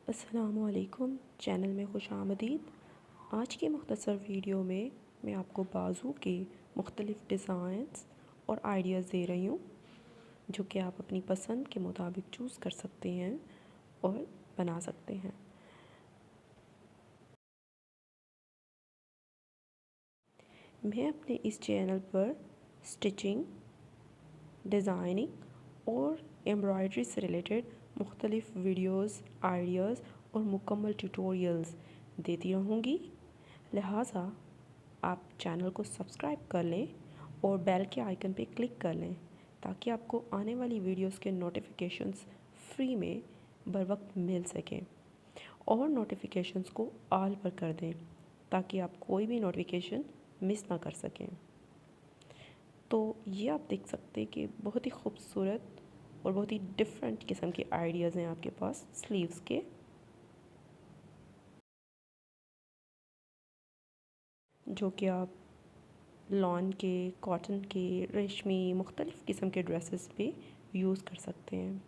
अस्सलाम वालेकुम, चैनल में खुश आमदीद। आज की मुख्तसर वीडियो में मैं आपको बाजू के मुख्तलिफ़ डिज़ाइंस और आइडियाज़ दे रही हूँ जो कि आप अपनी पसंद के मुताबिक चूज़ कर सकते हैं और बना सकते हैं। मैं अपने इस चैनल पर स्टिचिंग, डिज़ाइनिंग और एम्ब्रॉयडरी से रिलेटेड मुख्तलिफ़ वीडियोज़, आइडियाज़ और मुकम्मल ट्यूटोरियल्स देती रहूँगी। लिहाजा आप चैनल को सब्सक्राइब कर लें और बेल के आइकन पे क्लिक कर लें ताकि आपको आने वाली वीडियोज़ के नोटिफिकेशंस फ्री में बर वक्त मिल सकें, और नोटिफिकेशंस को ऑल पर कर दें ताकि आप कोई भी नोटिफिकेशन मिस ना कर सकें। तो ये आप देख सकते हैं कि बहुत ही खूबसूरत और बहुत ही डिफरेंट किस्म के आइडियाज़ हैं आपके पास स्लीव्स के। जो कि आप लॉन के, कॉटन के, रेशमी, मुख्तलिफ़ किस्म के ड्रेसेस पे यूज़ कर सकते हैं।